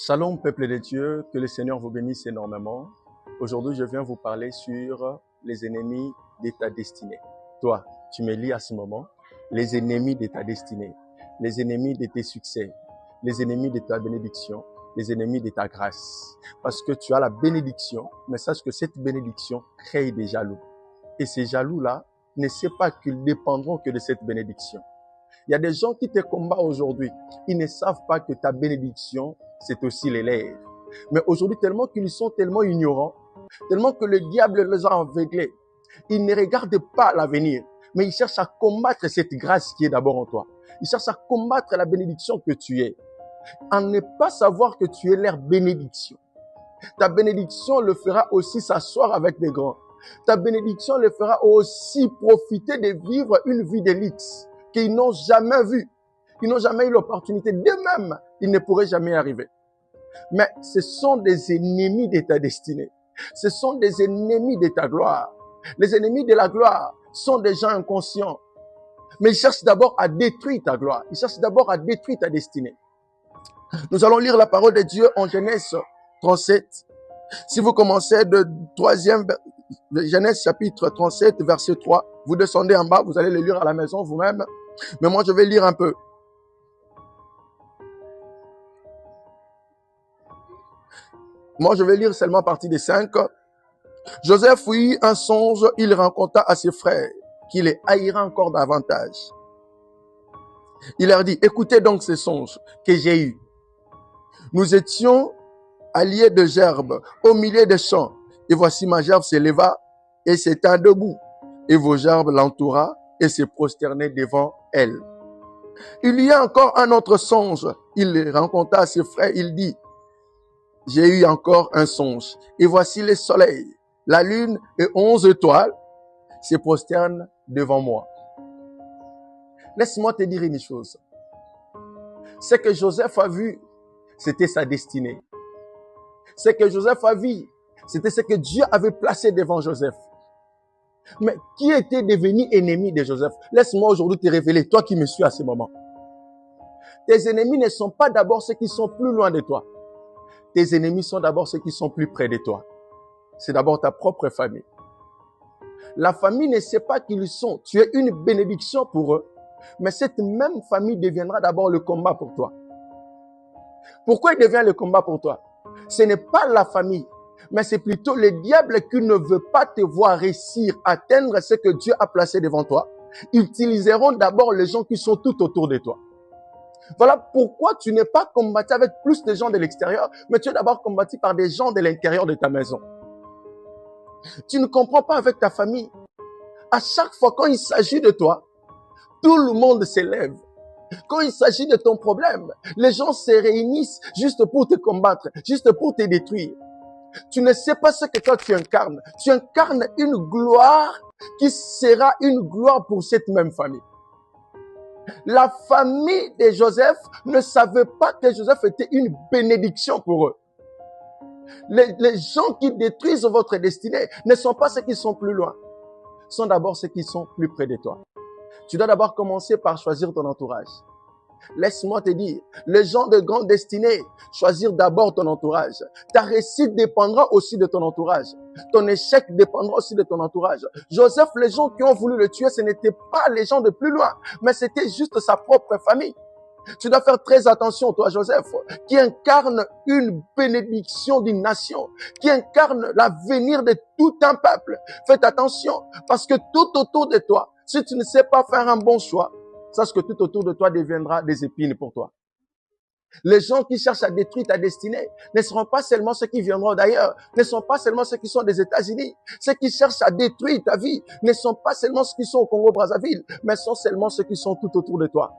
Shalom, peuple de Dieu, que le Seigneur vous bénisse énormément. Aujourd'hui, je viens vous parler sur les ennemis de ta destinée. Toi, tu me lis à ce moment, les ennemis de ta destinée, les ennemis de tes succès, les ennemis de ta bénédiction, les ennemis de ta grâce. Parce que tu as la bénédiction, mais sache que cette bénédiction crée des jaloux. Et ces jaloux-là ne savent pas qu'ils dépendront que de cette bénédiction. Il y a des gens qui te combattent aujourd'hui. Ils ne savent pas que ta bénédiction, c'est aussi les lèvres. Mais aujourd'hui, tellement qu'ils sont tellement ignorants, tellement que le diable les a aveuglés, ils ne regardent pas l'avenir, mais ils cherchent à combattre cette grâce qui est d'abord en toi. Ils cherchent à combattre la bénédiction que tu es. À ne pas savoir que tu es leur bénédiction. Ta bénédiction le fera aussi s'asseoir avec des grands. Ta bénédiction le fera aussi profiter de vivre une vie de luxe qu'ils n'ont jamais vue. Ils n'ont jamais eu l'opportunité d'eux-mêmes. Ils ne pourraient jamais y arriver. Mais ce sont des ennemis de ta destinée. Ce sont des ennemis de ta gloire. Les ennemis de la gloire sont des gens inconscients. Mais ils cherchent d'abord à détruire ta gloire. Ils cherchent d'abord à détruire ta destinée. Nous allons lire la parole de Dieu en Genèse 37. Si vous commencez de Genèse chapitre 37, verset 3, vous descendez en bas, vous allez le lire à la maison vous-même. Mais moi, je vais lire un peu. Moi, je vais lire seulement partie des 5. Joseph eut un songe, il raconta à ses frères qu'il les haïra encore davantage. Il leur dit, écoutez donc ces songes que j'ai eus. Nous étions alliés de gerbes au milieu des champs. Et voici ma gerbe s'éleva et s'étend debout. Et vos gerbes l'entoura et se prosternaient devant elle. Il y a encore un autre songe. Il raconta à ses frères, il dit, j'ai eu encore un songe. Et voici le soleil, la lune et 11 étoiles se prosternent devant moi. Laisse-moi te dire une chose. Ce que Joseph a vu, c'était sa destinée. Ce que Joseph a vu, c'était ce que Dieu avait placé devant Joseph. Mais qui était devenu ennemi de Joseph? Laisse-moi aujourd'hui te révéler, toi qui me suis à ce moment. Tes ennemis ne sont pas d'abord ceux qui sont plus loin de toi. Tes ennemis sont d'abord ceux qui sont plus près de toi. C'est d'abord ta propre famille. La famille ne sait pas qui ils sont. Tu es une bénédiction pour eux. Mais cette même famille deviendra d'abord le combat pour toi. Pourquoi il devient le combat pour toi? Ce n'est pas la famille, mais c'est plutôt le diable qui ne veut pas te voir réussir à atteindre ce que Dieu a placé devant toi. Ils utiliseront d'abord les gens qui sont tout autour de toi. Voilà pourquoi tu n'es pas combattu avec plus de gens de l'extérieur, mais tu es d'abord combattu par des gens de l'intérieur de ta maison. Tu ne comprends pas avec ta famille. À chaque fois quand il s'agit de toi, tout le monde s'élève. Quand il s'agit de ton problème, les gens se réunissent juste pour te combattre, juste pour te détruire. Tu ne sais pas ce que toi tu incarnes. Tu incarnes une gloire qui sera une gloire pour cette même famille. La famille de Joseph ne savait pas que Joseph était une bénédiction pour eux. Les gens qui détruisent votre destinée ne sont pas ceux qui sont plus loin. Sont d'abord ceux qui sont plus près de toi. Tu dois d'abord commencer par choisir ton entourage. Laisse-moi te dire, les gens de grande destinée, choisir d'abord ton entourage. Ta réussite dépendra aussi de ton entourage. Ton échec dépendra aussi de ton entourage. Joseph, les gens qui ont voulu le tuer, ce n'étaient pas les gens de plus loin, mais c'était juste sa propre famille. Tu dois faire très attention, toi, Joseph, qui incarne une bénédiction d'une nation, qui incarne l'avenir de tout un peuple. Faites attention, parce que tout autour de toi, si tu ne sais pas faire un bon choix, sache que tout autour de toi deviendra des épines pour toi. Les gens qui cherchent à détruire ta destinée ne seront pas seulement ceux qui viendront d'ailleurs, ne sont pas seulement ceux qui sont des États-Unis. Ceux qui cherchent à détruire ta vie ne sont pas seulement ceux qui sont au Congo-Brazzaville, mais sont seulement ceux qui sont tout autour de toi.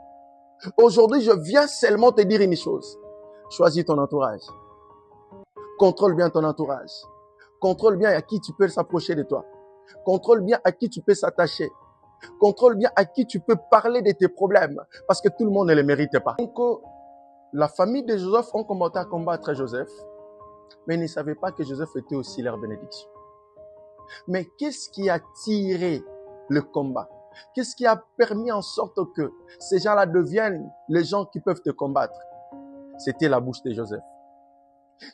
Aujourd'hui, je viens seulement te dire une chose. Choisis ton entourage. Contrôle bien ton entourage. Contrôle bien à qui tu peux s'approcher de toi. Contrôle bien à qui tu peux s'attacher. Contrôle bien à qui tu peux parler de tes problèmes. Parce que tout le monde ne les mérite pas. Donc, la famille de Joseph ont commencé à combattre Joseph. Mais ils ne savaient pas que Joseph était aussi leur bénédiction. Mais qu'est-ce qui a tiré le combat? Qu'est-ce qui a permis en sorte que ces gens-là deviennent les gens qui peuvent te combattre? C'était la bouche de Joseph.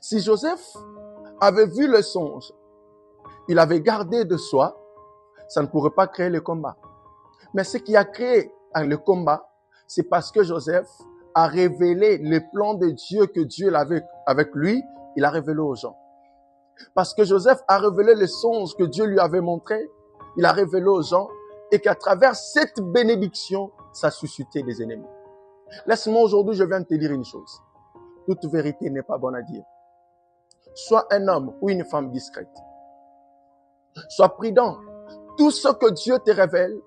Si Joseph avait vu le songe, il avait gardé de soi, ça ne pourrait pas créer le combat. Mais ce qui a créé le combat, c'est parce que Joseph a révélé les plans de Dieu que Dieu l'avait avec lui, il a révélé aux gens. Parce que Joseph a révélé les songes que Dieu lui avait montrés, il a révélé aux gens, et qu'à travers cette bénédiction, ça a suscité des ennemis. Laisse-moi aujourd'hui, je viens de te dire une chose. Toute vérité n'est pas bonne à dire. Sois un homme ou une femme discrète. Sois prudent. Tout ce que Dieu te révèle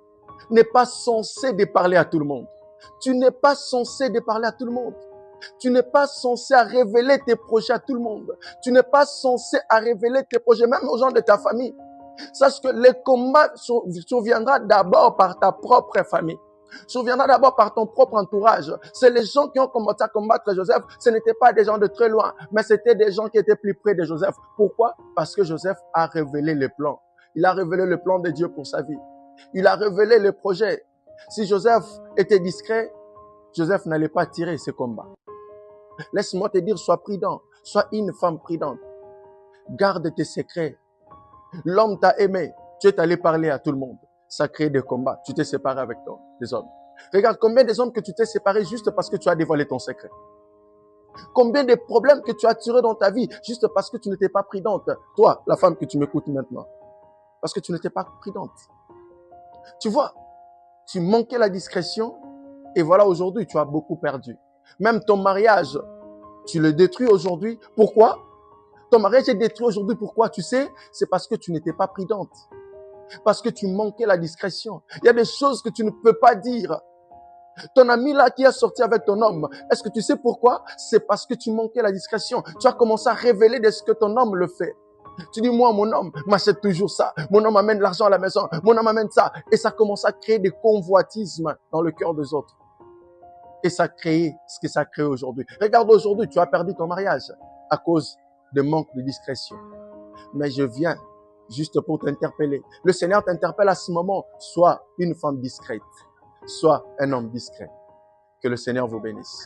n'est pas censé de parler à tout le monde. Tu n'es pas censé de parler à tout le monde. Tu n'es pas censé à révéler tes projets à tout le monde. Tu n'es pas censé à révéler tes projets même aux gens de ta famille. Sache que le combat surviendra d'abord par ta propre famille. Surviendra d'abord par ton propre entourage. C'est les gens qui ont commencé à combattre Joseph. Ce n'étaient pas des gens de très loin, mais c'était des gens qui étaient plus près de Joseph. Pourquoi? Parce que Joseph a révélé les plans. Il a révélé le plan de Dieu pour sa vie. Il a révélé le projet. Si Joseph était discret, Joseph n'allait pas tirer ce combat. Laisse-moi te dire, sois prudent. Sois une femme prudente. Garde tes secrets. L'homme t'a aimé. Tu es allé parler à tout le monde. Ça crée des combats. Tu t'es séparé avec des hommes. Regarde combien des hommes que tu t'es séparé juste parce que tu as dévoilé ton secret. Combien de problèmes que tu as tirés dans ta vie juste parce que tu n'étais pas prudente. Toi, la femme que tu m'écoutes maintenant. Parce que tu n'étais pas prudente. Tu vois, tu manquais la discrétion et voilà aujourd'hui, tu as beaucoup perdu. Même ton mariage, tu le détruis aujourd'hui. Pourquoi? Ton mariage est détruit aujourd'hui. Pourquoi? Tu sais, c'est parce que tu n'étais pas prudente. Parce que tu manquais la discrétion. Il y a des choses que tu ne peux pas dire. Ton ami là qui a sorti avec ton homme, est-ce que tu sais pourquoi? C'est parce que tu manquais la discrétion. Tu as commencé à révéler de ce que ton homme le fait. Tu dis, moi, mon homme m'achète toujours ça. Mon homme amène l'argent à la maison. Mon homme amène ça. Et ça commence à créer des convoitismes dans le cœur des autres. Et ça a créé ce que ça a créé aujourd'hui. Regarde aujourd'hui, tu as perdu ton mariage à cause de manque de discrétion. Mais je viens juste pour t'interpeller. Le Seigneur t'interpelle à ce moment. Sois une femme discrète. Sois un homme discret. Que le Seigneur vous bénisse.